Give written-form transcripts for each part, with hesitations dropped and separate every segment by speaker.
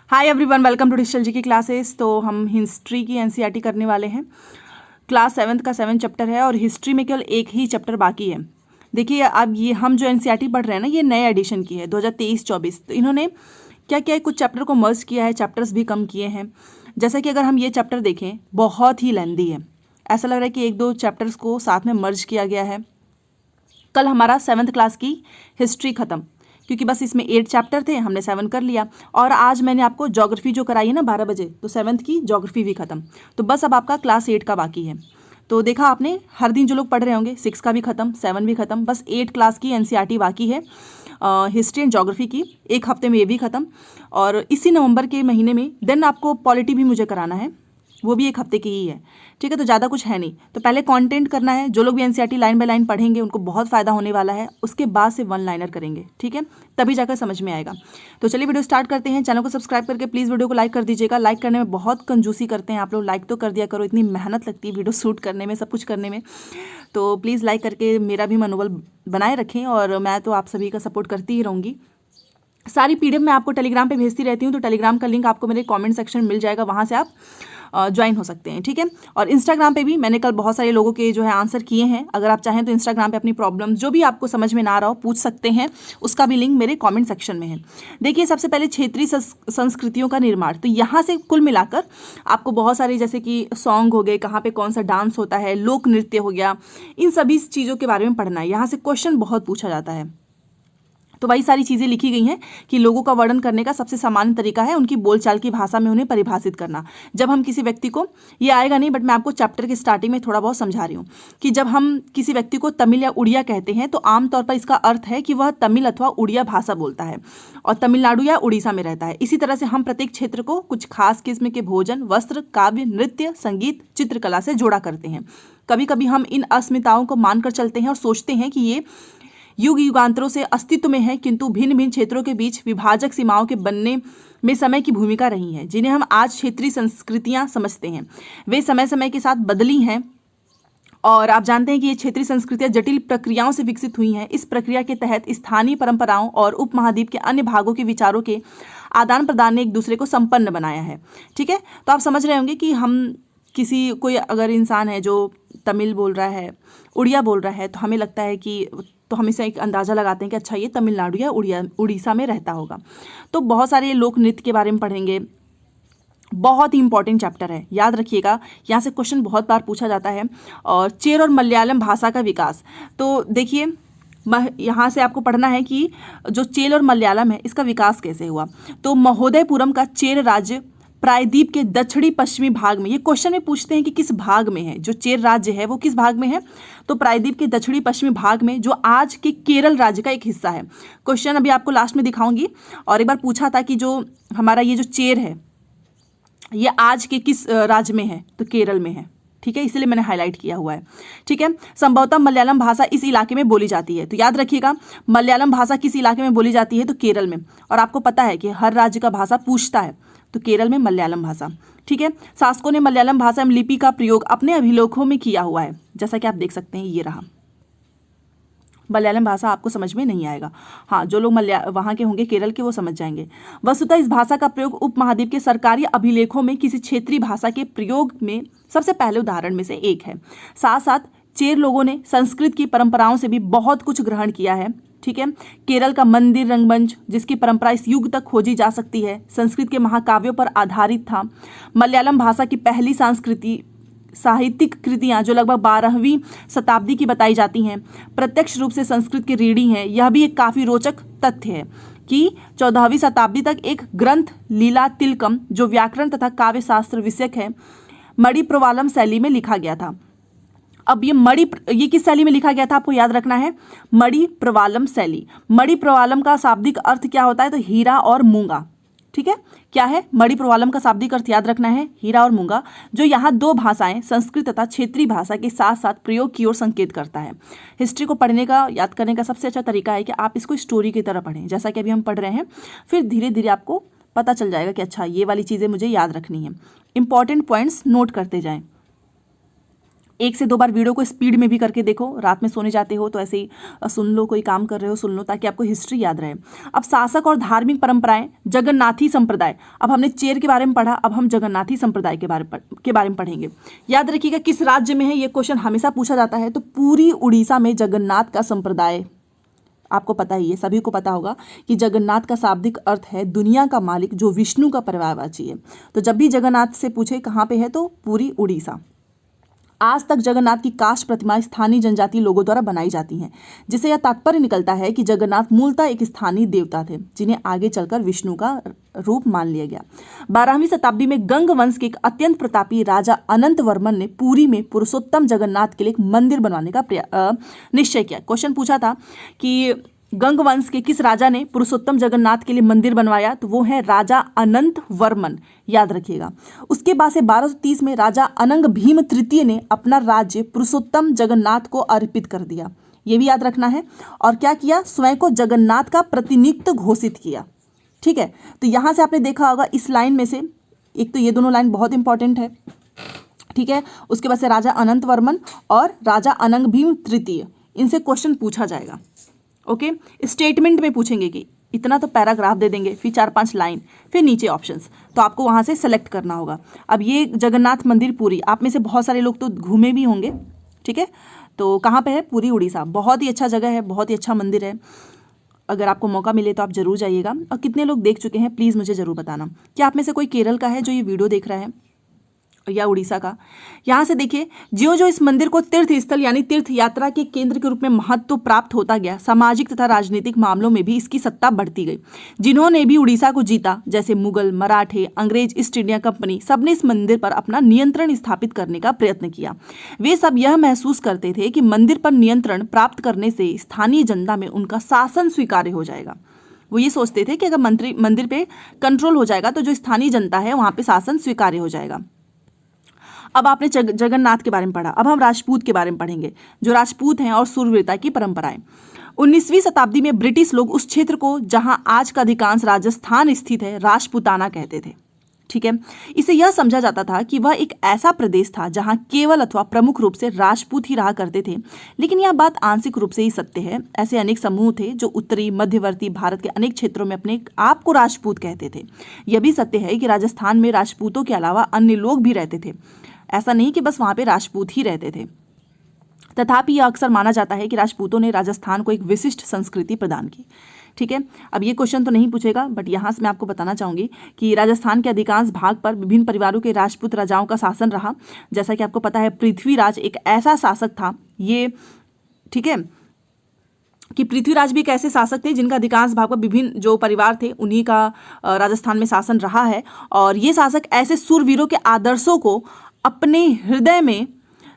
Speaker 1: Hi everyone, welcome to digital जी की classes. तो हम हिस्ट्री की एनसीईआरटी करने वाले हैं। क्लास 7th का 7 चैप्टर है और हिस्ट्री में केवल एक ही चैप्टर बाकी है। देखिए, अब ये हम जो एनसीईआरटी पढ़ रहे हैं ना, ये नए एडिशन की है 2023-24। तो इन्होंने क्या किया है, कुछ चैप्टर को मर्ज किया है, चैप्टर्स भी कम किए हैं। जैसा कि अगर हम ये चैप्टर देखें, बहुत ही लेंदी है। ऐसा लग रहा है कि एक दो चैप्टर्स को साथ में मर्ज किया गया है। कल हमारा 7th क्लास की हिस्ट्री ख़त्म, क्योंकि बस इसमें 8 चैप्टर थे, हमने 7 कर लिया। और आज मैंने आपको ज्योग्राफी जो कराई है ना 12 बजे, तो 7th की ज्योग्राफी भी ख़त्म। तो बस अब आपका क्लास 8 का बाकी है। तो देखा आपने, हर दिन जो लोग पढ़ रहे होंगे 6 का भी ख़त्म, 7 भी ख़त्म, बस 8 क्लास की एनसीईआरटी बाकी है हिस्ट्री एंड ज्योग्राफी की। एक हफ्ते में ये भी ख़त्म, और इसी नवंबर के महीने में देन आपको पॉलिटी भी मुझे कराना है, वो भी एक हफ्ते की ही है। ठीक है, तो ज़्यादा कुछ है नहीं। तो पहले कंटेंट करना है। जो लोग भी एनसीईआरटी लाइन बाय लाइन पढ़ेंगे उनको बहुत फ़ायदा होने वाला है। उसके बाद से वन लाइनर करेंगे, ठीक है, तभी जाकर समझ में आएगा। तो चलिए वीडियो स्टार्ट करते हैं। चैनल को सब्सक्राइब करके प्लीज़ वीडियो को लाइक कर दीजिएगा। लाइक करने में बहुत कंजूसी करते हैं आप लोग, लाइक तो कर दिया करो। इतनी मेहनत लगती है वीडियो शूट करने में, सब कुछ करने में। तो प्लीज़ लाइक करके मेरा भी मनोबल बनाए रखें, और मैं तो आप सभी का सपोर्ट करती ही रहूँगी। सारी पीडीएफ मैं आपको टेलीग्राम पे भेजती रहती हूँ, तो टेलीग्राम का लिंक आपको मेरे कमेंट सेक्शन में मिल जाएगा, वहाँ से आप ज्वाइन हो सकते हैं, ठीक है। और इंस्टाग्राम पे भी मैंने कल बहुत सारे लोगों के जो है आंसर किए हैं। अगर आप चाहें तो इंस्टाग्राम पे अपनी प्रॉब्लम जो भी आपको समझ में ना आ रहा हो पूछ सकते हैं, उसका भी लिंक मेरे कमेंट सेक्शन में है। देखिए, सबसे पहले क्षेत्रीय संस्कृतियों का निर्माण, तो यहाँ से कुल मिलाकर आपको बहुत सारे, जैसे कि सॉन्ग हो गए, कहाँ पे कौन सा डांस होता है, लोक नृत्य हो गया, इन सभी चीज़ों के बारे में पढ़ना है। यहाँ से क्वेश्चन बहुत पूछा जाता है। तो वही सारी चीज़ें लिखी गई हैं कि लोगों का वर्णन करने का सबसे सामान्य तरीका है उनकी बोलचाल की भाषा में उन्हें परिभाषित करना। जब हम किसी व्यक्ति को, ये आएगा नहीं बट मैं आपको चैप्टर के स्टार्टिंग में थोड़ा बहुत समझा रही हूँ, कि जब हम किसी व्यक्ति को तमिल या उड़िया कहते हैं तो आमतौर पर इसका अर्थ है कि वह तमिल अथवा उड़िया भाषा बोलता है और तमिलनाडु या उड़ीसा में रहता है। इसी तरह से हम प्रत्येक क्षेत्र को कुछ खास किस्म के भोजन, वस्त्र, काव्य, नृत्य, संगीत, चित्रकला से जोड़ा करते हैं। कभी कभी हम इन अस्मिताओं को मानकर चलते हैं और सोचते हैं कि ये युग युगांतरों से अस्तित्व में है, किंतु भिन्न भिन्न क्षेत्रों के बीच विभाजक सीमाओं के बनने में समय की भूमिका रही है, जिन्हें हम आज क्षेत्रीय संस्कृतियां समझते हैं। वे समय समय के साथ बदली हैं, और आप जानते हैं कि ये क्षेत्रीय संस्कृतियां जटिल प्रक्रियाओं से विकसित हुई हैं। इस प्रक्रिया के तहत स्थानीय परंपराओं और उपमहाद्वीप के अन्य भागों के विचारों के आदान प्रदान ने एक दूसरे को संपन्न बनाया है, ठीक है। तो आप समझ रहे होंगे कि हम किसी, कोई अगर इंसान है जो तमिल बोल रहा है, उड़िया बोल रहा है, तो हमें लगता है कि, तो हम इसे एक अंदाज़ा लगाते हैं कि अच्छा ये तमिलनाडु या उड़ीसा में रहता होगा। तो बहुत सारे लोक नृत्य के बारे में पढ़ेंगे। बहुत ही इंपॉर्टेंट चैप्टर है, याद रखिएगा, यहाँ से क्वेश्चन बहुत बार पूछा जाता है। और चेर और मलयालम भाषा का विकास, तो देखिए यहाँ से आपको पढ़ना है कि जो चेर और मलयालम है इसका विकास कैसे हुआ। तो महोदयपुरम का चेर राज्य प्रायद्वीप के दक्षिणी पश्चिमी भाग में, ये क्वेश्चन में पूछते हैं कि किस भाग में है, जो चेर राज्य है वो किस भाग में है, तो प्रायद्वीप के दक्षिणी पश्चिमी भाग में, जो आज के केरल राज्य का एक हिस्सा है। क्वेश्चन अभी आपको लास्ट में दिखाऊंगी। और एक बार पूछा था कि जो हमारा ये जो चेर है ये आज के किस राज्य में है, तो केरल में है, ठीक है, इसलिए मैंने हाईलाइट किया हुआ है, ठीक है। संभवतः मलयालम भाषा इस इलाके में बोली जाती है, तो याद रखिएगा मलयालम भाषा किस इलाके में बोली जाती है, तो केरल में। और आपको पता है कि हर राज्य का भाषा पूछता है, तो केरल में मलयालम भाषा, ठीक है। शासकों ने मलयालम भाषा में लिपि का प्रयोग अपने अभिलेखों में किया हुआ है, जैसा कि आप देख सकते हैं, ये रहा। मलयालम भाषा आपको समझ में नहीं आएगा, हाँ, जो लोग वहाँ के होंगे केरल के वो समझ जाएंगे। वस्तुतः इस भाषा का प्रयोग उपमहाद्वीप के सरकारी अभिलेखों में किसी क्षेत्रीय भाषा के प्रयोग में सबसे पहले उदाहरण में से एक है। साथ साथ चेर लोगों ने संस्कृत की परंपराओं से भी बहुत कुछ ग्रहण किया है, ठीक है। केरल का मंदिर रंगमंच, जिसकी परंपरा इस युग तक खोजी जा सकती है, संस्कृत के महाकाव्यों पर आधारित था। मलयालम भाषा की पहली साहित्यिक कृतियां जो लगभग 12वीं शताब्दी की बताई जाती हैं, प्रत्यक्ष रूप से संस्कृत की रीढ़ी हैं। यह भी एक काफ़ी रोचक तथ्य है कि 14वीं शताब्दी तक एक ग्रंथ लीला तिलकम, जो व्याकरण तथा काव्य शास्त्र विषयक है, मणि प्रवालम शैली में लिखा गया था। अब ये किस शैली में लिखा गया था, आपको याद रखना है, मणि प्रवालम शैली। मणि प्रवालम का शाब्दिक अर्थ क्या होता है, तो हीरा और मूंगा, ठीक है। क्या है, मणि प्रवालम का शाब्दिक अर्थ याद रखना है, हीरा और मूंगा, जो यहाँ दो भाषाएं, संस्कृत तथा क्षेत्रीय भाषा के साथ साथ प्रयोग की ओर संकेत करता है। हिस्ट्री को पढ़ने का, याद करने का सबसे अच्छा तरीका है कि आप इसको स्टोरी की तरह पढ़ें, जैसा कि अभी हम पढ़ रहे हैं। फिर धीरे धीरे आपको पता चल जाएगा कि अच्छा ये वाली चीज़ें मुझे याद रखनी है। इंपॉर्टेंट पॉइंट्स नोट करते जाएं। 1 से 2 बार वीडियो को स्पीड में भी करके देखो, रात में सोने जाते हो तो ऐसे ही सुन लो, कोई काम कर रहे हो सुन लो, ताकि आपको हिस्ट्री याद रहे। अब शासक और धार्मिक परंपराएं, जगन्नाथी संप्रदाय। अब हमने चेर के बारे में पढ़ा, अब हम जगन्नाथी संप्रदाय के बारे में पढ़ेंगे। याद रखिएगा किस राज्य में है, ये क्वेश्चन हमेशा पूछा जाता है। तो पूरी उड़ीसा में जगन्नाथ का संप्रदाय, आपको पता ही है, सभी को पता होगा कि जगन्नाथ का शाब्दिक अर्थ है दुनिया का मालिक, जो विष्णु का पर्यायवाची है। तो जब भी जगन्नाथ से पूछे कहाँ पे है, तो पूरी उड़ीसा। आज तक जगन्नाथ की काष्ठ प्रतिमा स्थानीय जनजाति लोगों द्वारा बनाई जाती हैं, जिससे यह तात्पर्य निकलता है कि जगन्नाथ मूलतः एक स्थानीय देवता थे, जिन्हें आगे चलकर विष्णु का रूप मान लिया गया। 12वीं शताब्दी में गंग वंश के एक अत्यंत प्रतापी राजा अनंत वर्मन ने पुरी में पुरुषोत्तम जगन्नाथ के लिए एक मंदिर बनवाने का निश्चय किया। क्वेश्चन पूछा था कि गंग वंश के किस राजा ने पुरुषोत्तम जगन्नाथ के लिए मंदिर बनवाया, तो वो है राजा अनंत वर्मन, याद रखिएगा। उसके बाद से 1230 में राजा अनंग भीम तृतीय ने अपना राज्य पुरुषोत्तम जगन्नाथ को अर्पित कर दिया, ये भी याद रखना है। और क्या किया, स्वयं को जगन्नाथ का प्रतिनियुक्त घोषित किया। ठीक है, तो यहाँ से आपने देखा होगा इस लाइन में से, एक तो ये दोनों लाइन बहुत इंपॉर्टेंट है, ठीक है। उसके बाद से राजा अनंत वर्मन और राजा अनंग भीम तृतीय, इनसे क्वेश्चन पूछा जाएगा। ओके, स्टेटमेंट में पूछेंगे कि इतना तो पैराग्राफ दे देंगे, फिर 4-5 लाइन, फिर नीचे ऑप्शंस, तो आपको वहाँ से सेलेक्ट करना होगा। अब ये जगन्नाथ मंदिर पुरी, आप में से बहुत सारे लोग तो घूमे भी होंगे, ठीक है। तो कहाँ पे है, पुरी उड़ीसा। बहुत ही अच्छा जगह है, बहुत ही अच्छा मंदिर है। अगर आपको मौका मिले तो आप जरूर जाइएगा। और कितने लोग देख चुके हैं प्लीज़ मुझे ज़रूर बताना। क्या आप में से कोई केरल का है जो ये वीडियो देख रहा है, या उड़ीसा का? यहाँ से देखिए, जो जो इस मंदिर को तीर्थ स्थल यानी तीर्थ यात्रा के केंद्र के रूप में महत्व प्राप्त होता गया, सामाजिक तथा राजनीतिक मामलों में भी इसकी सत्ता बढ़ती गई। जिन्होंने भी उड़ीसा को जीता, जैसे मुगल, मराठे, अंग्रेज, ईस्ट इंडिया कंपनी, सबने इस मंदिर पर अपना नियंत्रण स्थापित करने का प्रयत्न किया। वे सब यह महसूस करते थे कि मंदिर पर नियंत्रण प्राप्त करने से स्थानीय जनता में उनका शासन स्वीकार्य हो जाएगा। वो ये सोचते थे कि अगर मंदिर पे कंट्रोल हो जाएगा तो जो स्थानीय जनता है वहाँ पे शासन स्वीकार्य हो जाएगा। अब आपने जगन्नाथ के बारे में पढ़ा, अब हम राजपूत के बारे में पढ़ेंगे, जो राजपूत हैं और शूरवीरता की परंपराएं। 19वीं शताब्दी में ब्रिटिश लोग उस क्षेत्र को जहां आज का अधिकांश राजस्थान स्थित है, राजपूताना कहते थे। ठीक है, इसे यह समझा जाता था कि वह एक ऐसा प्रदेश था जहां केवल अथवा प्रमुख रूप से राजपूत ही रहा करते थे। लेकिन यह बात आंशिक रूप से ही सत्य है। ऐसे अनेक समूह थे जो उत्तरी मध्यवर्ती भारत के अनेक क्षेत्रों में अपने आप को राजपूत कहते थे। यह भी सत्य है कि राजस्थान में राजपूतों के अलावा अन्य लोग भी रहते थे। ऐसा नहीं कि बस वहां पे राजपूत ही रहते थे। तथापि यह अक्सर माना जाता है कि राजपूतों ने राजस्थान को एक विशिष्ट संस्कृति प्रदान की। ठीक है, अब ये क्वेश्चन तो नहीं पूछेगा, बट यहाँ से मैं आपको बताना चाहूँगी कि राजस्थान के अधिकांश भाग पर विभिन्न परिवारों के राजपूत राजाओं का शासन रहा। जैसा कि आपको पता है, पृथ्वीराज एक ऐसा शासक था, ये ठीक है, कि पृथ्वीराज भी एक ऐसे शासक थे जिनका अधिकांश भाग पर विभिन्न जो परिवार थे उन्हीं का राजस्थान में शासन रहा है। और ये शासक ऐसे सूरवीरों के आदर्शों को अपने हृदय में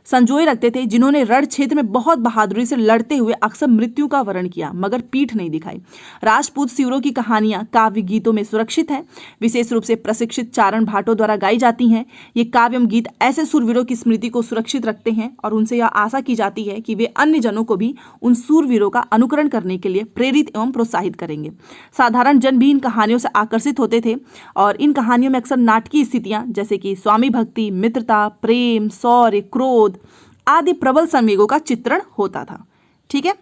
Speaker 1: संजोए रखते थे, जिन्होंने रण क्षेत्र में बहुत बहादुरी से लड़ते हुए अक्सर मृत्यु का वरण किया मगर पीठ नहीं दिखाई। राजपूत वीरों की कहानियां काव्य गीतों में सुरक्षित हैं, विशेष रूप से प्रशिक्षित चारण भाटों द्वारा गाई जाती हैं। ये काव्य गीत ऐसे सूरवीरों की स्मृति को सुरक्षित रखते हैं और उनसे यह आशा की जाती है कि वे अन्य जनों को भी उन सूरवीरों का अनुकरण करने के लिए प्रेरित एवं प्रोत्साहित करेंगे। साधारण जन भी इन कहानियों से आकर्षित होते थे और इन कहानियों में अक्सर नाटकीय स्थितियां जैसे कि स्वामी भक्ति, मित्रता, प्रेम, शौर्य, क्रोध आदि प्रबल संवेगों का चित्रण होता था। ठीक है,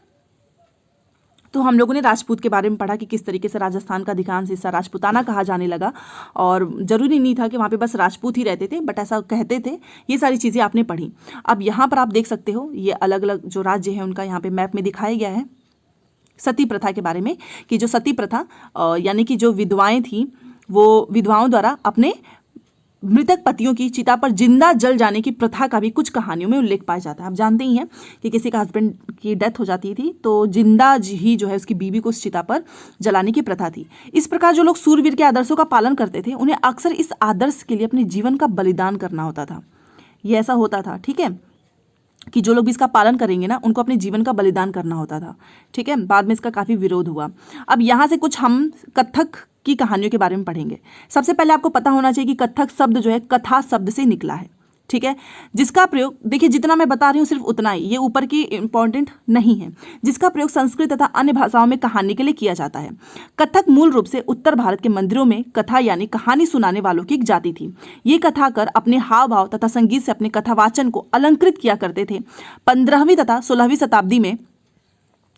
Speaker 1: तो हम लोगों ने राजपूत के बारे में पढ़ा कि किस तरीके से राजस्थान का अधिकांश हिस्सा राजपूताना कहा जाने लगा, और जरूरी नहीं था कि वहाँ पे बस राजपूत ही रहते थे, बट ऐसा कहते थे। ये सारी चीज़ें आपने पढ़ी। अब यहाँ पर आप देख सकते हो, ये अलग अलग जो राज्य है उनका यहाँ पे मैप में दिखाया गया है सती प्रथा के बारे में, कि जो सती प्रथा यानी कि जो विधवाएं थी वो विधवाओं द्वारा अपने मृतक पतियों की चिता पर जिंदा जल जाने की प्रथा का भी कुछ कहानियों में उल्लेख पाया जाता है। आप जानते ही हैं कि किसी का हस्बैंड की डेथ हो जाती थी तो जिंदा ही जो है उसकी बीवी को उस चिता पर जलाने की प्रथा थी। इस प्रकार जो लोग सूरवीर के आदर्शों का पालन करते थे उन्हें अक्सर इस आदर्श के लिए अपने जीवन का बलिदान करना होता था। ये ऐसा होता था, ठीक है, कि जो लोग भी इसका पालन करेंगे ना उनको अपने जीवन का बलिदान करना होता था। ठीक है, बाद में इसका काफ़ी विरोध हुआ। अब यहाँ से कुछ हम कथक की कहानियों के बारे में पढ़ेंगे। सबसे पहले आपको पता होना चाहिए कि कथक शब्द जो है कथा शब्द से निकला है। ठीक है। जिसका प्रयोग, देखिए जितना मैं बता रही हूँ सिर्फ उतना ही, ये ऊपर की इंपॉर्टेंट नहीं है। जिसका प्रयोग संस्कृत तथा अन्य भाषाओं में कहानी के लिए किया जाता है। कथक मूल रूप से उत्तर भारत के मंदिरों में कथा यानी कहानी सुनाने वालों की एक जाति थी। ये कथाकार अपने हाव भाव तथा संगीत से अपने कथावाचन को अलंकृत किया करते थे। 15वीं तथा 16वीं शताब्दी में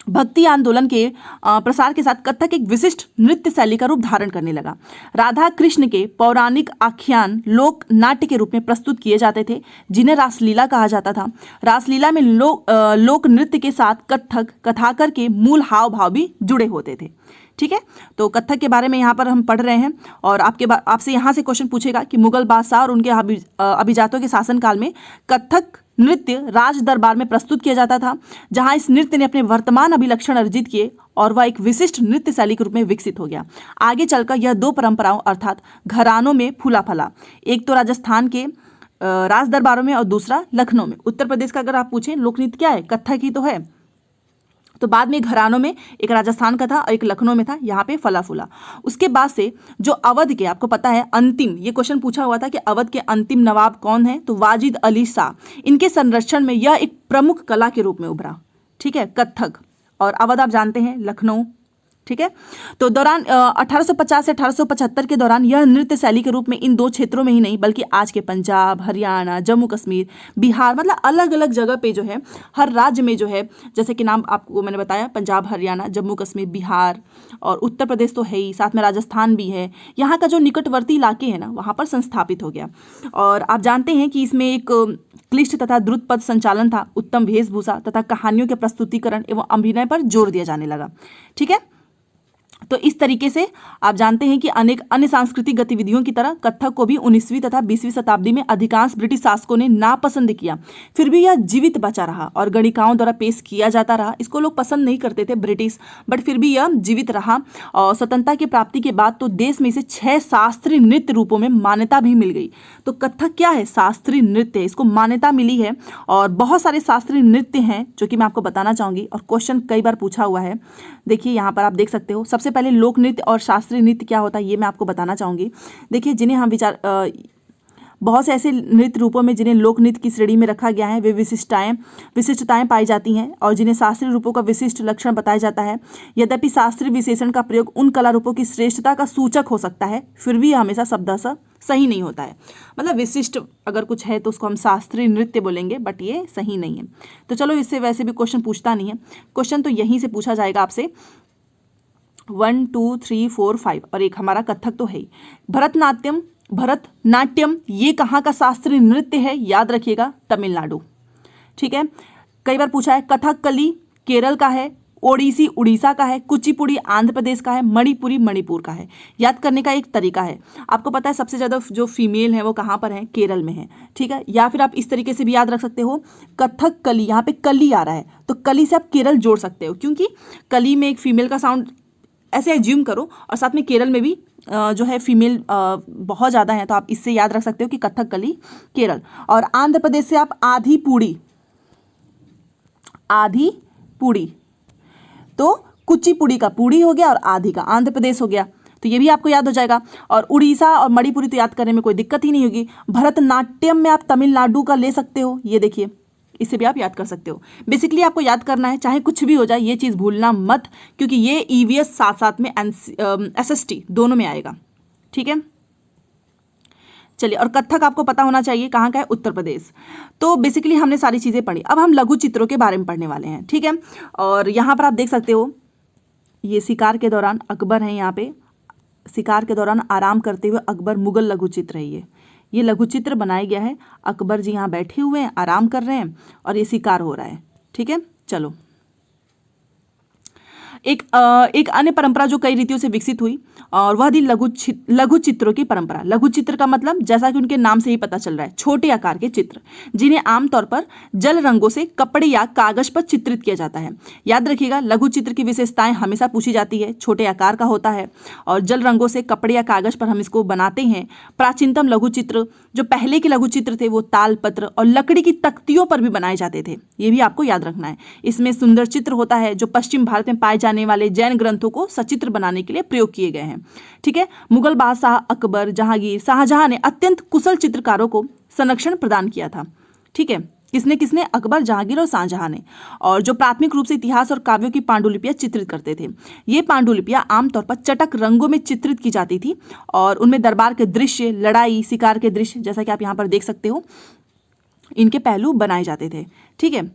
Speaker 1: भक्ति आंदोलन के प्रसार के साथ कथक एक विशिष्ट नृत्य शैली का रूप धारण करने लगा। राधा कृष्ण के पौराणिक आख्यान लोक नाट्य के रूप में प्रस्तुत किए जाते थे, जिन्हें रासलीला कहा जाता था। रासलीला में लोक नृत्य के साथ कथक कथाकार के मूल हाव भाव भी जुड़े होते थे। ठीक है, तो कथक के बारे में यहाँ पर हम पढ़ रहे हैं और आपसे यहाँ से क्वेश्चन पूछेगा कि मुगल बादशाह और उनके अभिजातों के शासनकाल में कथक नृत्य राज दरबार में प्रस्तुत किया जाता था, जहां इस नृत्य ने अपने वर्तमान अभिलक्षण अर्जित किए और वह एक विशिष्ट नृत्य शैली के रूप में विकसित हो गया। आगे चलकर यह दो परंपराओं अर्थात घरानों में फूला फला, एक तो राजस्थान के राज दरबारों में और दूसरा लखनऊ में। उत्तर प्रदेश का अगर आप पूछें लोकनृत्य क्या है, कथक ही तो है। तो बाद में घरानों में एक राजस्थान का था और एक लखनऊ में था, यहाँ पे फला फूला। उसके बाद से जो अवध के, आपको पता है अंतिम, ये क्वेश्चन पूछा हुआ था कि अवध के अंतिम नवाब कौन है, तो वाजिद अली शाह। इनके संरक्षण में यह एक प्रमुख कला के रूप में उभरा। ठीक है, कथक। और अवध आप जानते हैं लखनऊ। ठीक है, तो दौरान 1850 से 1875 के दौरान यह नृत्य शैली के रूप में इन दो क्षेत्रों में ही नहीं बल्कि आज के पंजाब, हरियाणा, जम्मू कश्मीर, बिहार, मतलब अलग अलग जगह पे जो है, हर राज्य में जो है, जैसे कि नाम आपको मैंने बताया पंजाब, हरियाणा, जम्मू कश्मीर, बिहार और उत्तर प्रदेश तो है ही, साथ में राजस्थान भी है। यहाँ का जो निकटवर्ती इलाके हैं ना, वहाँ पर संस्थापित हो गया। और आप जानते हैं कि इसमें एक क्लिष्ट तथा द्रुत पद संचालन था, उत्तम वेशभूषा तथा कहानियों के प्रस्तुतिकरण एवं अभिनय पर जोर दिया जाने लगा। ठीक है, तो इस तरीके से आप जानते हैं कि अनेक अन्य सांस्कृतिक गतिविधियों की तरह कथक को भी 19वीं तथा 20वीं शताब्दी में अधिकांश ब्रिटिश शासकों ने नापसंद किया, फिर भी यह जीवित बचा रहा और गणिकाओं द्वारा पेश किया जाता रहा। इसको लोग पसंद नहीं करते थे ब्रिटिश, बट फिर भी यह जीवित रहा। और स्वतंत्रता की प्राप्ति के बाद तो देश में इसे 6 शास्त्रीय नृत्य रूपों में मान्यता भी मिल गई। तो कथक क्या है, शास्त्रीय नृत्य, इसको मान्यता मिली है। और बहुत सारे शास्त्रीय नृत्य हैं जो कि मैं आपको बताना चाहूंगी और क्वेश्चन कई बार पूछा हुआ है। देखिए यहाँ पर आप देख सकते हो, सबसे पहले लोक नृत्य और शास्त्रीय नृत्य क्या होता है ये मैं आपको बताना चाहूंगी। देखिए जिन्हें हम बहुत से ऐसे नृत्य रूपों में जिन्हें लोक नृत्य की श्रेणी में रखा गया है, वे विशिष्टताएं पाई जाती हैं और जिन्हें शास्त्रीय रूपों का विशिष्ट लक्षण बताया जाता है। यद्यपि शास्त्रीय विशेषण का प्रयोग उन कला रूपों की श्रेष्ठता का सूचक हो सकता है, फिर भी यह हमेशा शब्दशः सही नहीं होता है। मतलब विशिष्ट अगर कुछ है तो उसको हम शास्त्रीय नृत्य बोलेंगे, बट ये सही नहीं है। तो चलो, इससे वैसे भी क्वेश्चन पूछता नहीं है, क्वेश्चन तो यहीं से पूछा जाएगा आपसे। 1 2 3 4 5 और एक हमारा कथक तो है ही। भरतनाट्यम ये कहाँ का शास्त्रीय नृत्य है, याद रखिएगा तमिलनाडु। ठीक है, कई बार पूछा है। कथकली केरल का है, ओडिसी उड़ीसा का है, कुचिपुड़ी आंध्र प्रदेश का है, मणिपुरी मणिपुर का है। याद करने का एक तरीका है, आपको पता है सबसे ज़्यादा जो फीमेल है वो कहाँ पर है, केरल में है। ठीक है, या फिर आप इस तरीके से भी याद रख सकते हो, कथकली, यहाँ पे कली आ रहा है तो कली से आप केरल जोड़ सकते हो, क्योंकि कली में एक फीमेल का साउंड ऐसे एज्यूम करो, और साथ में केरल में भी जो है फीमेल बहुत ज़्यादा है, तो आप इससे याद रख सकते हो कि कथकली केरल। और आंध्र प्रदेश से आप आधी पूड़ी, तो कुचिपुड़ी का पूड़ी हो गया और आधी का आंध्र प्रदेश हो गया, तो ये भी आपको याद हो जाएगा। और उड़ीसा और मणिपुरी तो याद करने में कोई दिक्कत ही नहीं होगी। भरतनाट्यम में आप तमिलनाडु का ले सकते हो, ये देखिए इसे भी आप याद कर सकते हो। बेसिकली आपको याद करना है, चाहे कुछ भी हो जाए ये चीज़ भूलना मत, क्योंकि ये ईवीएस साथ साथ में एसएसटी दोनों में आएगा। ठीक है, चलिए। और कथक आपको पता होना चाहिए कहाँ का है, उत्तर प्रदेश। तो बेसिकली हमने सारी चीज़ें पढ़ी, अब हम लघु चित्रों के बारे में पढ़ने वाले हैं। ठीक है, और यहाँ पर आप देख सकते हो, ये शिकार के दौरान अकबर हैं, यहाँ पे शिकार के दौरान आराम करते हुए अकबर मुगल लघु चित्र है। ये लघु चित्र बनाया गया है, अकबर जी यहाँ बैठे हुए हैं, आराम कर रहे हैं और ये शिकार हो रहा है। ठीक है, चलो। एक अन्य परंपरा जो कई रीतियों से विकसित हुई और वह थी लघु चित्रों की परंपरा। लघु चित्र का मतलब जैसा कि उनके नाम से ही पता चल रहा है, छोटे आकार के चित्र, जिन्हें आमतौर पर जल रंगों से कपड़े या कागज पर चित्रित किया जाता है। याद रखिएगा, लघु चित्र की विशेषताएं हमेशा पूछी जाती है, छोटे आकार का होता है और जल रंगों से कपड़े या कागज पर हम इसको बनाते हैं। प्राचीनतम लघु चित्र, जो पहले के लघु चित्र थे, वो तालपत्र और लकड़ी की तख्तियों पर भी बनाए जाते थे, ये भी आपको याद रखना है। इसमें सुंदर चित्र होता है जो पश्चिम भारत में पाए जाने वाले जैन ग्रंथों को सचित्र बनाने के लिए प्रयोग किए गए हैं। ठीक है, मुगल बादशाह अकबर, जहांगीर, शाहजहां ने अत्यंत कुशल चित्रकारों को संरक्षण प्रदान किया था। ठीक है, किसने किसने? अकबर, जहांगीर और शाहजहां ने। और जो प्राथमिक रूप से इतिहास और काव्यों की पांडुलिपियां चित्रित करते थे, ये पांडुलिपियां आमतौर पर चटक रंगों में चित्रित की जाती थी और उनमें दरबार के दृश्य, लड़ाई, शिकार के दृश्य, जैसा कि आप यहाँ पर देख सकते हो, इनके पहलू बनाए जाते थे। ठीक है,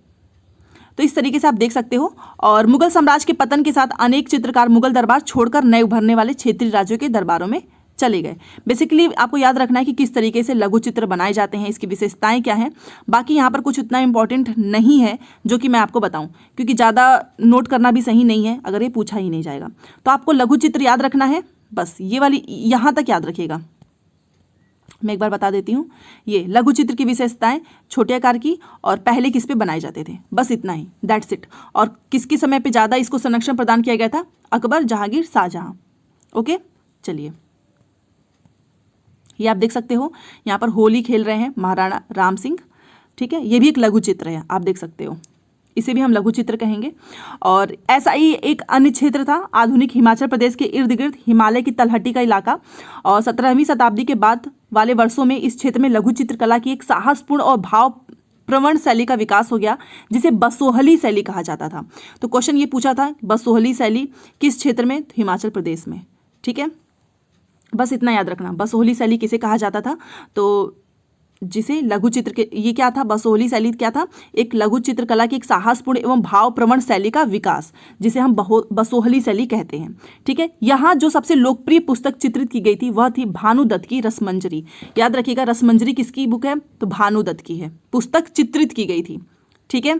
Speaker 1: तो इस तरीके से आप देख सकते हो। और मुगल साम्राज्य के पतन के साथ अनेक चित्रकार मुगल दरबार छोड़कर नए उभरने वाले क्षेत्रीय राज्यों के दरबारों में चले गए। बेसिकली आपको याद रखना है कि किस तरीके से लघु चित्र बनाए जाते हैं, इसकी विशेषताएं क्या हैं। बाकी यहाँ पर कुछ उतना इंपॉर्टेंट नहीं है जो कि मैं आपको बताऊं, क्योंकि ज़्यादा नोट करना भी सही नहीं है अगर ये पूछा ही नहीं जाएगा। तो आपको लघु चित्र याद रखना है, बस ये वाली यहाँ तक याद रखिएगा। मैं एक बार बता देती हूँ, ये लघु चित्र की विशेषताएं छोटे आकार की और पहले किस पे बनाए जाते थे, बस इतना ही, दैट्स इट। और किसके समय पे ज़्यादा इसको संरक्षण प्रदान किया गया था? अकबर, जहांगीर, शाहजहां। ओके, चलिए, ये आप देख सकते हो यहाँ पर होली खेल रहे हैं महाराणा राम सिंह। ठीक है, ये भी एक लघु चित्र है, आप देख सकते हो, इसे भी हम लघु चित्र कहेंगे। और ऐसा ही एक अन्य क्षेत्र था आधुनिक हिमाचल प्रदेश के इर्द गिर्द हिमालय की तलहटी का इलाका। और 17वीं शताब्दी के बाद वाले वर्षों में इस क्षेत्र में लघु चित्रकला की एक साहसपूर्ण और भाव प्रवण शैली का विकास हो गया, जिसे बसोहली शैली कहा जाता था। तो क्वेश्चन ये पूछा था, बसोहली शैली किस क्षेत्र में? हिमाचल प्रदेश में। ठीक है, बस इतना याद रखना, बसोहली शैली किसे कहा जाता था? तो जिसे लघु चित्र के, ये क्या था? बसोहली शैली क्या था? एक लघु चित्रकला की एक साहसपूर्ण एवं भाव प्रवण शैली का विकास, जिसे हम बसोहली शैली कहते हैं। ठीक है, यहाँ जो सबसे लोकप्रिय पुस्तक चित्रित की गई थी वह थी भानुदत्त की रसमंजरी। याद रखिएगा, रसमंजरी किसकी बुक है? तो भानुदत्त की है, पुस्तक चित्रित की गई थी। ठीक है,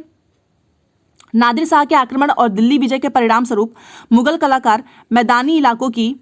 Speaker 1: नादिर शाह के आक्रमण और दिल्ली विजय के परिणाम स्वरूप मुगल कलाकार मैदानी इलाकों की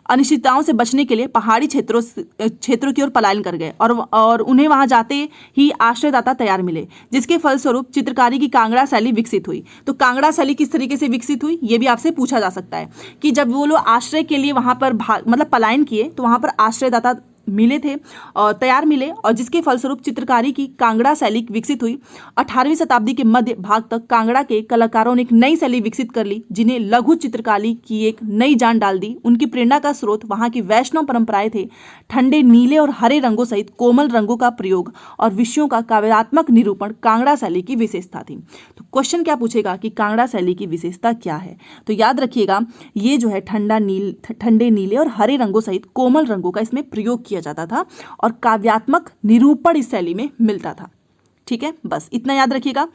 Speaker 1: अनिश्चितताओं से बचने के लिए पहाड़ी क्षेत्रों की ओर पलायन कर गए और उन्हें वहां जाते ही आश्रयदाता तैयार मिले, जिसके फलस्वरूप चित्रकारी की कांगड़ा शैली विकसित हुई। तो कांगड़ा शैली किस तरीके से विकसित हुई, ये भी आपसे पूछा जा सकता है कि जब वो लोग आश्रय के लिए वहां पर मतलब पलायन किए तो वहां पर आश्रयदाता मिले थे और तैयार मिले, और जिसके फलस्वरूप चित्रकारी की कांगड़ा शैली विकसित हुई। 18वीं शताब्दी के मध्य भाग तक कांगड़ा के कलाकारों ने एक नई शैली विकसित कर ली, जिन्हें लघु चित्रकारी की एक नई जान डाल दी। उनकी प्रेरणा का स्रोत वहां की वैष्णव परंपराएं थे। ठंडे नीले और हरे रंगों सहित कोमल रंगों का प्रयोग और विषयों का काव्यात्मक निरूपण कांगड़ा शैली की विशेषता थी। तो क्वेश्चन क्या पूछेगा कि कांगड़ा शैली की विशेषता क्या है? तो याद रखिएगा, ये जो है ठंडे नीले और हरे रंगों सहित कोमल रंगों का इसमें प्रयोग किया जाता था और काव्यात्मक निरूपण इस शैली में मिलता था। ठीक है, बस इतना याद रखिएगा।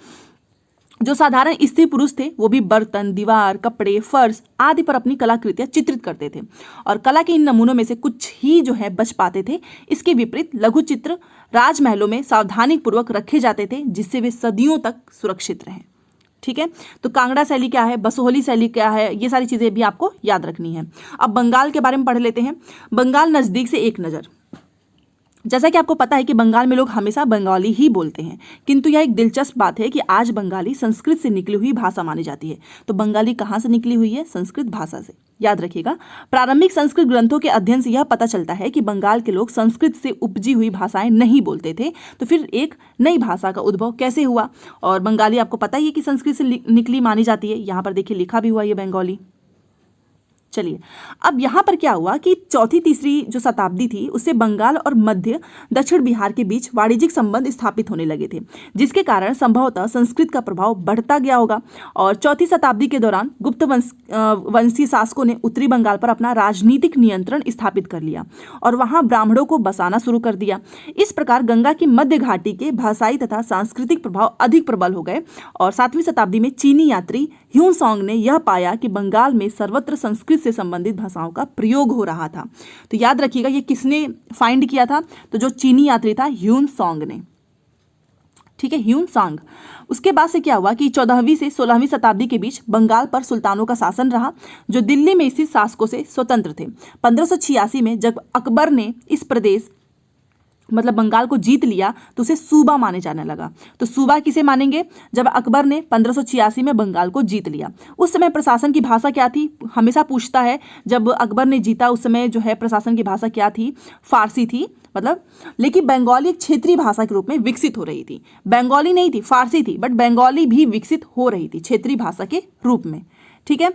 Speaker 1: जो साधारण स्त्री पुरुष थे वो भी बर्तन, दीवार, कपड़े, फर्श आदि पर अपनी कलाकृतियां चित्रित करते थे और कला के इन नमूनों में से कुछ ही जो है बच पाते थे। इसके विपरीत लघु चित्र राजमहलों में सावधानी पूर्वक रखे जाते थे, जिससे वे सदियों तक सुरक्षित रहें। ठीक है, तो कांगड़ा शैली क्या है, बसोहली शैली क्या है, ये सारी चीजें भी आपको याद रखनी है। अब बंगाल के बारे में पढ़ लेते हैं। बंगाल नजदीक से एक नज़र। जैसा कि आपको पता है कि बंगाल में लोग हमेशा बंगाली ही बोलते हैं, किंतु यह एक दिलचस्प बात है कि आज बंगाली संस्कृत से निकली हुई भाषा मानी जाती है। तो बंगाली कहाँ से निकली हुई है? संस्कृत भाषा से। याद रखिएगा, प्रारंभिक संस्कृत ग्रंथों के अध्ययन से यह पता चलता है कि बंगाल के लोग संस्कृत से उपजी हुई भाषाएं नहीं बोलते थे। तो फिर एक नई भाषा का उद्भव कैसे हुआ? और बंगाली आपको पता ही है कि संस्कृत से निकली मानी जाती है। यहाँ पर देखिए लिखा भी हुआ ये बंगाली। चलिए, अब यहाँ पर क्या हुआ कि चौथी तीसरी जो शताब्दी थी उससे बंगाल और मध्य दक्षिण बिहार के बीच वाणिज्यिक संबंध स्थापित होने लगे थे, जिसके कारण संभवतः संस्कृत का प्रभाव बढ़ता गया होगा। और चौथी शताब्दी के दौरान गुप्त वंशीय शासकों ने उत्तरी बंगाल पर अपना राजनीतिक नियंत्रण स्थापित कर लिया और वहाँ ब्राह्मणों को बसाना शुरू कर दिया। इस प्रकार गंगा की मध्य घाटी के भाषाई तथा सांस्कृतिक प्रभाव अधिक प्रबल हो गए। और 7वीं शताब्दी में चीनी यात्री ह्यूनसांग ने यह पाया कि बंगाल में सर्वत्र संस्कृत से संबंधित भाषाओं का प्रयोग हो रहा था। तो याद रखिएगा, ये किसने फाइंड किया था? तो जो चीनी यात्री था ह्यूनसांग ने। ठीक है, ह्यूनसांग। उसके बाद से क्या हुआ कि 14वीं से 16वीं शताब्दी के बीच बंगाल पर सुल्तानों का शासन रहा, जो दिल्ली में स्थित शासकों से स्वतंत्र थे। 1586 में जब अकबर ने इस प्रदेश मतलब बंगाल को जीत लिया तो उसे सूबा माने जाने लगा। तो सूबा किसे मानेंगे? जब अकबर ने 1586 में बंगाल को जीत लिया। उस समय प्रशासन की भाषा क्या थी? हमेशा पूछता है, जब अकबर ने जीता उस समय जो है प्रशासन की भाषा क्या थी? फारसी थी, मतलब, लेकिन बंगाली एक क्षेत्रीय भाषा के रूप में विकसित हो रही थी। बंगाली नहीं थी, फारसी थी, बट बंगाली भी विकसित हो रही थी क्षेत्रीय भाषा के रूप में। ठीक है,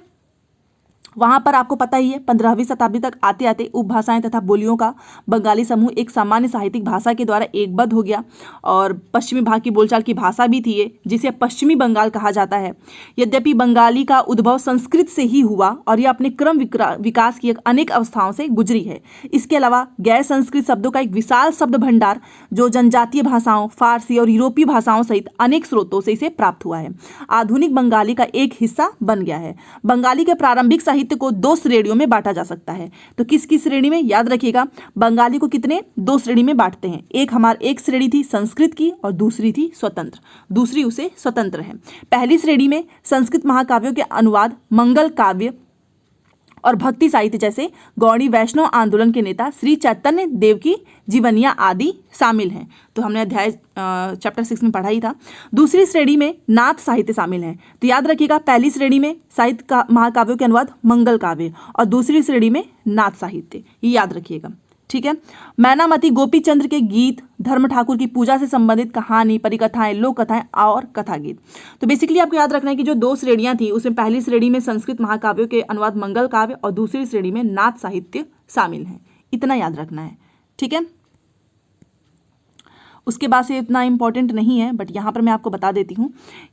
Speaker 1: वहाँ पर आपको पता ही है 15वीं शताब्दी तक आते आते उपभाषाएं तथा बोलियों का बंगाली समूह एक सामान्य साहित्यिक भाषा के द्वारा एकबद्ध हो गया और पश्चिमी भाग की बोलचाल की भाषा भी थी ये, जिसे पश्चिमी बंगाल कहा जाता है। यद्यपि बंगाली का उद्भव संस्कृत से ही हुआ और यह अपने क्रम विकास की अनेक अवस्थाओं से गुजरी है। इसके अलावा गैर संस्कृत शब्दों का एक विशाल शब्द भंडार जो जनजातीय भाषाओं, फारसी और यूरोपीय भाषाओं सहित अनेक स्रोतों से इसे प्राप्त हुआ है, आधुनिक बंगाली का एक हिस्सा बन गया है। बंगाली के प्रारंभिक साहित्य को 2 श्रेणियों में बांटा जा सकता है। तो किस किस श्रेणी में, याद रखिएगा, बंगाली को कितने 2 श्रेणी में बांटते हैं। एक श्रेणी थी संस्कृत की और दूसरी थी स्वतंत्र, दूसरी उसे स्वतंत्र है। पहली श्रेणी में संस्कृत महाकाव्यों के अनुवाद, मंगल काव्य और भक्ति साहित्य जैसे गौड़ी वैष्णव आंदोलन के नेता श्री चैतन्य देव की जीवनियाँ आदि शामिल हैं। तो हमने अध्याय चैप्टर 6 में पढ़ा ही था। दूसरी श्रेणी में नाथ साहित्य शामिल है। तो याद रखिएगा, पहली श्रेणी में साहित्य का महाकाव्यों के अनुवाद, मंगल काव्य, और दूसरी श्रेणी में नाथ साहित्य, ये याद रखिएगा, ठीक है। मैनामती गोपीचंद्र के गीत, धर्म ठाकुर की पूजा से संबंधित कहानी, परिकथाएं, लोक कथाएं और कथा गीत। तो बेसिकली आपको याद रखना है कि जो 2 श्रेणियां थी उसमें पहली श्रेणी में संस्कृत महाकाव्यों के अनुवाद, मंगल काव्य, और दूसरी श्रेणी में नाथ साहित्य शामिल है। इतना याद रखना है, ठीक है। उसके बाद से इतना इंपॉर्टेंट नहीं है, बट यहाँ पर मैं आपको बता देती हूँ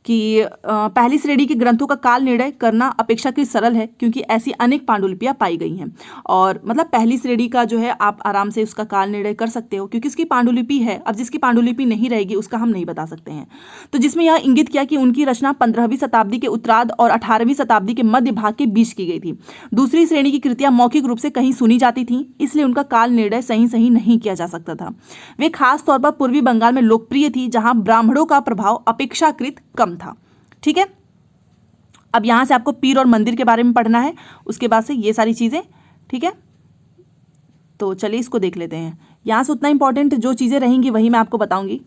Speaker 1: कि पहली श्रेणी के ग्रंथों का काल निर्णय करना अपेक्षाकृत सरल है, क्योंकि ऐसी अनेक पांडुलिपियाँ पाई गई हैं। और मतलब पहली श्रेणी का जो है आप आराम से उसका काल निर्णय कर सकते हो, क्योंकि उसकी पांडुलिपि है। अब जिसकी पांडुलिपि नहीं रहेगी उसका हम नहीं बता सकते हैं। तो जिसमें यह इंगित किया कि उनकी रचना 15वीं शताब्दी के उत्तरार्ध और 18वीं शताब्दी के मध्य भाग के बीच की गई थी। दूसरी श्रेणी की कृतियाँ मौखिक रूप से कहीं सुनी जाती थीं, इसलिए उनका काल निर्णय सही नहीं किया जा सकता था। वे खास तौर पर पूर्वी बंगाल में लोकप्रिय थी, जहां ब्राह्मणों का प्रभाव अपेक्षाकृत कम था, ठीक है। अब यहां से आपको पीर और मंदिर के बारे में पढ़ना है, उसके बाद से ये सारी चीजें, ठीक है। तो चलिए इसको देख लेते हैं। यहां से उतना इंपॉर्टेंट जो चीजें रहेंगी वही मैं आपको बताऊंगी।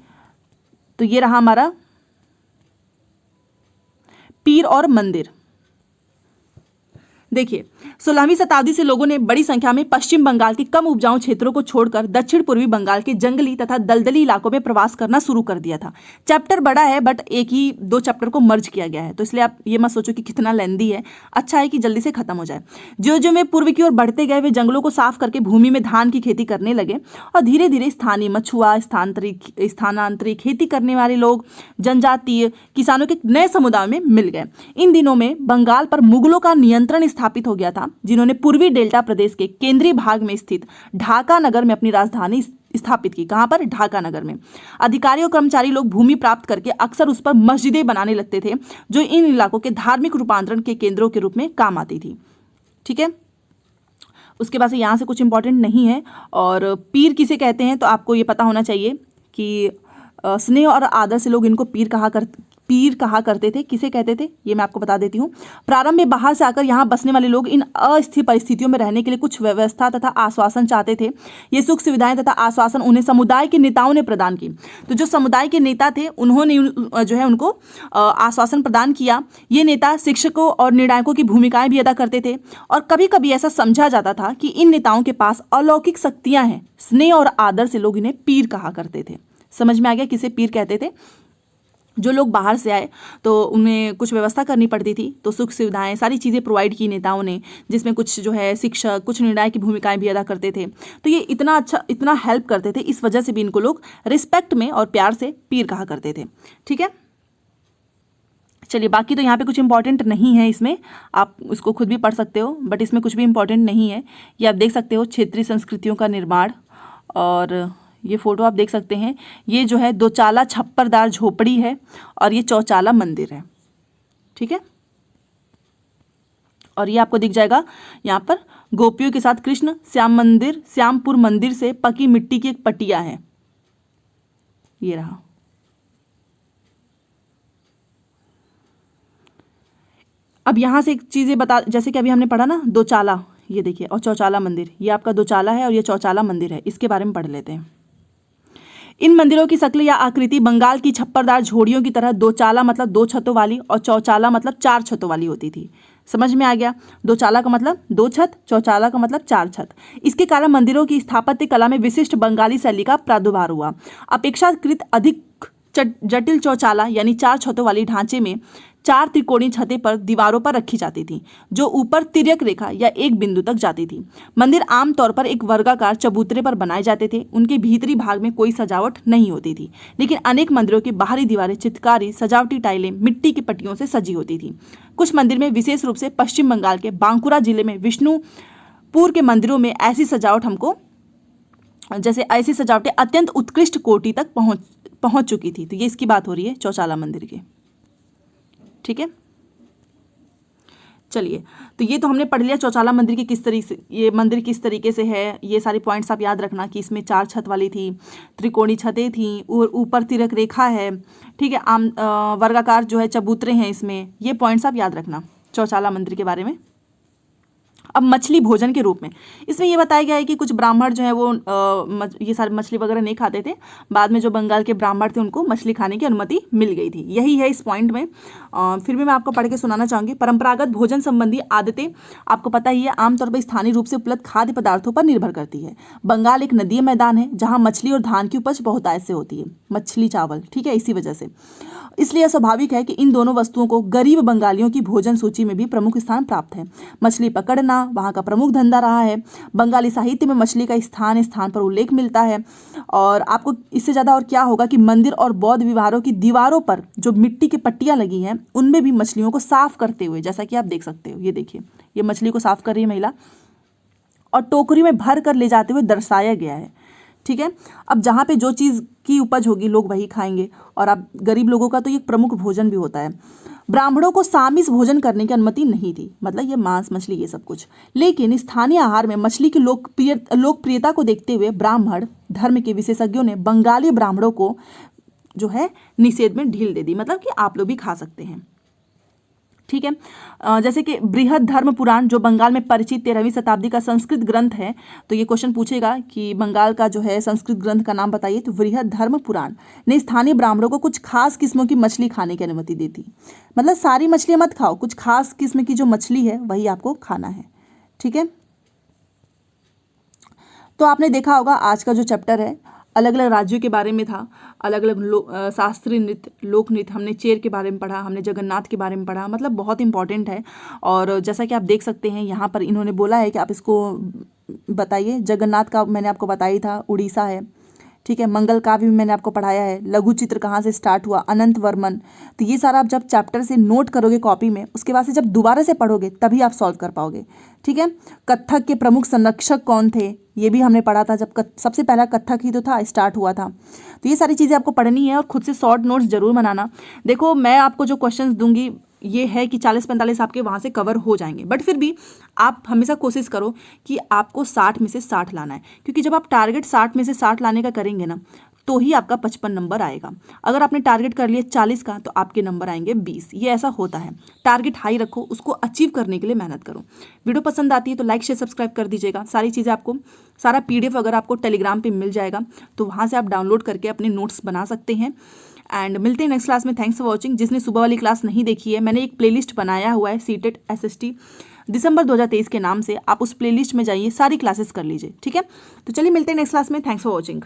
Speaker 1: तो ये रहा हमारा पीर और मंदिर। देखिए, 16वीं शताब्दी से लोगों ने बड़ी संख्या में पश्चिम बंगाल के कम उपजाऊ क्षेत्रों को छोड़कर दक्षिण पूर्वी बंगाल के जंगली तथा दलदली इलाकों में प्रवास करना शुरू कर दिया था। चैप्टर बड़ा है, बट एक ही 2 चैप्टर को मर्ज किया गया है, तो इसलिए आप ये मत सोचो कि कितना लेंदी है। अच्छा है कि जल्दी से खत्म हो जाए। जो वे पूर्व की ओर बढ़ते गए, वे जंगलों को साफ करके भूमि में धान की खेती करने लगे और धीरे धीरे स्थानीय मछुआ, स्थानांतरित खेती करने वाले लोग, जनजातीय किसानों के नए समुदाय में मिल गए। इन दिनों में बंगाल पर मुगलों का नियंत्रण स्थापित हो गया था, जिन्होंने पूर्वी डेल्टा प्रदेश के केंद्रीय भाग में स्थित ढाका नगर में अपनी राजधानी स्थापित की। कहां पर? ढाका नगर में। अधिकारी और कर्मचारी लोग भूमि प्राप्त करके अक्सर उस पर मस्जिदें बनाने लगते थे, जो इन इलाकों के धार्मिक रूपांतरण के केंद्रों के रूप में काम आती थी, ठीक है। उसके बाद से यहाँ से कुछ इंपॉर्टेंट नहीं है। और पीर किसे कहते हैं तो आपको ये पता होना चाहिए कि स्नेह और आदर से लोग इनको पीर कहा करते थे। किसे कहते थे ये मैं आपको बता देती हूँ। प्रारंभ में बाहर से आकर यहाँ बसने वाले लोग इन अस्थिर परिस्थितियों में रहने के लिए कुछ व्यवस्था तथा आश्वासन चाहते थे। ये सुख सुविधाएं तथा आश्वासन उन्हें समुदाय के नेताओं ने प्रदान की। तो जो समुदाय के नेता थे उन्होंने जो है उनको आश्वासन प्रदान किया। ये नेता शिक्षकों और निर्णायकों की भूमिकाएं भी अदा करते थे और कभी कभी ऐसा समझा जाता था कि इन नेताओं के पास अलौकिक शक्तियाँ हैं। स्नेह और आदर से लोग इन्हें पीर कहा करते थे। समझ में आ गया किसे पीर कहते थे? जो लोग बाहर से आए तो उन्हें कुछ व्यवस्था करनी पड़ती थी, तो सुख सुविधाएं सारी चीज़ें प्रोवाइड की नेताओं ने, जिसमें कुछ जो है शिक्षक, कुछ निर्णायक की भूमिकाएं भी अदा करते थे। तो ये इतना अच्छा, इतना हेल्प करते थे, इस वजह से भी इनको लोग रिस्पेक्ट में और प्यार से पीर कहा करते थे, ठीक है। चलिए, बाकी तो यहाँ पे कुछ इंपॉर्टेंट नहीं है, इसमें आप उसको खुद भी पढ़ सकते हो, बट इसमें कुछ भी इंपॉर्टेंट नहीं है। ये आप देख सकते हो, क्षेत्रीय संस्कृतियों का निर्माण। और ये फोटो आप देख सकते हैं, ये जो है दोचाला छप्परदार झोपड़ी है और ये चौचाला मंदिर है, ठीक है। और ये आपको दिख जाएगा यहाँ पर गोपियों के साथ कृष्ण, श्यामपुर मंदिर से पकी मिट्टी की एक पटिया है, ये रहा। अब यहाँ से एक चीज़ें बता, जैसे कि अभी हमने पढ़ा ना दोचाला, ये देखिए, और चौचाला मंदिर, ये आपका दोचाला है और ये चौचाला मंदिर है। इसके बारे में पढ़ लेते हैं। इन मंदिरों की शक्ल या आकृति बंगाल की छप्परदार झोड़ियों की तरह दोचाला मतलब 2 छतों वाली और चौचाला मतलब 4 छतों वाली होती थी। समझ में आ गया? दोचाला का मतलब 2 छत, चौचाला का मतलब 4 छत। इसके कारण मंदिरों की स्थापत्य कला में विशिष्ट बंगाली शैली का प्रादुर्भाव हुआ। अपेक्षाकृत अधिक जटिल चौचाला यानी 4 छतों वाली ढांचे में 4 त्रिकोणीय छतें पर दीवारों पर रखी जाती थी, जो ऊपर तिर्यक रेखा या एक बिंदु तक जाती थी। मंदिर आमतौर पर एक वर्गाकार चबूतरे पर बनाए जाते थे। उनके भीतरी भाग में कोई सजावट नहीं होती थी, लेकिन अनेक मंदिरों की बाहरी दीवारें चित्रकारी, सजावटी टाइलें मिट्टी की पट्टियों से सजी होती थी। कुछ मंदिर में, विशेष रूप से पश्चिम बंगाल के बांकुरा जिले में विष्णुपुर के मंदिरों में ऐसी सजावटें अत्यंत उत्कृष्ट कोटि तक पहुंच चुकी थी। तो ये इसकी बात हो रही है चौचाला मंदिर की। ठीक है, चलिए, तो ये तो हमने पढ़ लिया चौचाला मंदिर की किस तरीके से, ये मंदिर किस तरीके से है। ये सारी पॉइंट्स आप याद रखना कि इसमें 4 छत वाली थी, त्रिकोणीय छतें थी और ऊपर तिरक रेखा है। ठीक है, वर्गाकार जो है चबूतरे हैं इसमें। ये पॉइंट्स आप याद रखना चौचाला मंदिर के बारे में। अब मछली भोजन के रूप में इसमें ये बताया गया है कि कुछ ब्राह्मण जो है वो ये सारी मछली वगैरह नहीं खाते थे। बाद में जो बंगाल के ब्राह्मण थे उनको मछली खाने की अनुमति मिल गई थी। यही है इस पॉइंट में। फिर भी मैं आपको पढ़ के सुनाना चाहूँगी। परंपरागत भोजन संबंधी आदतें आपको पता ही है, आमतौर पर स्थानीय रूप से उपलब्ध खाद्य पदार्थों पर निर्भर करती है। बंगाल एक नदीय मैदान है जहाँ मछली और धान की उपज बहुतायत से होती है, मछली चावल। ठीक है, इसी वजह से इसलिए स्वाभाविक है कि इन दोनों वस्तुओं को गरीब बंगालियों की भोजन सूची में भी प्रमुख स्थान प्राप्त है। मछली पकड़ना वहाँ का प्रमुख धंधा रहा है। बंगाली साहित्य में मछली का स्थान स्थान पर उल्लेख मिलता है। और आपको इससे ज़्यादा और क्या होगा कि मंदिर और बौद्ध विहारों की दीवारों पर जो मिट्टी की पट्टियाँ लगी हैं उनमें भी मछलियों को साफ करते हुए, जैसा कि आप देख सकते हो, ये देखिए, ये मछली को साफ कर रही है महिला और टोकरी में भर कर ले जाते हुए दर्शाया गया है। ठीक है, अब जहाँ पे जो चीज़ की उपज होगी लोग वही खाएंगे, और अब गरीब लोगों का तो ये प्रमुख भोजन भी होता है। ब्राह्मणों को सामिस भोजन करने की अनुमति नहीं थी, मतलब ये मांस मछली ये सब कुछ। लेकिन स्थानीय आहार में मछली की लोकप्रियता को देखते हुए ब्राह्मण धर्म के विशेषज्ञों ने बंगाली ब्राह्मणों को जो है निषेध में ढील दे दी, मतलब कि आप लोग भी खा सकते हैं। ठीक है, जैसे कि बृहद धर्म पुराण जो बंगाल में परिचित 13वीं शताब्दी का संस्कृत ग्रंथ है। तो ये क्वेश्चन पूछेगा कि बंगाल का जो है संस्कृत ग्रंथ का नाम बताइए, तो बृहद धर्म पुराण ने स्थानीय ब्राह्मणों को कुछ खास किस्मों की मछली खाने की अनुमति दी थी। मतलब सारी मछलियाँ मत खाओ, कुछ खास किस्म की जो मछली है वही आपको खाना है। ठीक है, तो आपने देखा होगा आज का जो चैप्टर है अलग अलग राज्यों के बारे में था। अलग अलग शास्त्रीय नृत्य, लोक नृत्य, हमने चेर के बारे में पढ़ा, हमने जगन्नाथ के बारे में पढ़ा, मतलब बहुत इंपॉर्टेंट है। और जैसा कि आप देख सकते हैं यहाँ पर इन्होंने बोला है कि आप इसको बताइए। जगन्नाथ का मैंने आपको बताया था, उड़ीसा है। ठीक है, मंगल काव्य भी मैंने आपको पढ़ाया है। लघु चित्र कहाँ से स्टार्ट हुआ, अनंत वर्मन। तो ये सारा आप जब चैप्टर से नोट करोगे कॉपी में, उसके बाद से जब दोबारा से पढ़ोगे तभी आप सॉल्व कर पाओगे। ठीक है, कथक के प्रमुख संरक्षक कौन थे ये भी हमने पढ़ा था, जब सबसे पहला कथक ही तो था, स्टार्ट हुआ था। तो ये सारी चीज़ें आपको पढ़नी है और खुद से शॉर्ट नोट्स जरूर बनाना। देखो मैं आपको जो क्वेश्चंस दूंगी ये है कि 40-45 आपके वहाँ से कवर हो जाएंगे, बट फिर भी आप हमेशा कोशिश करो कि आपको 60 में से 60 लाना है, क्योंकि जब आप टारगेट 60 में से 60 लाने का करेंगे ना तो ही आपका 55 नंबर आएगा। अगर आपने टारगेट कर लिया 40 का तो आपके नंबर आएंगे 20। ये ऐसा होता है। टारगेट हाई रखो, उसको अचीव करने के लिए मेहनत करो। वीडियो पसंद आती है तो लाइक शेयर सब्सक्राइब कर दीजिएगा। सारी चीज़ें आपको, सारा PDF अगर आपको टेलीग्राम पे मिल जाएगा तो वहाँ से आप डाउनलोड करके अपने नोट्स बना सकते हैं। एंड मिलते हैं नेक्स्ट क्लास में। Thanks for watching. जिसने सुबह वाली क्लास नहीं देखी है, मैंने एक प्लेलिस्ट बनाया हुआ है सीटेट SST दिसंबर 2023 के नाम से, आप उस प्लेलिस्ट में जाइए, सारी क्लासेस कर लीजिए। ठीक है, तो चलिए मिलते हैं नेक्स्ट क्लास में। Thanks for watching.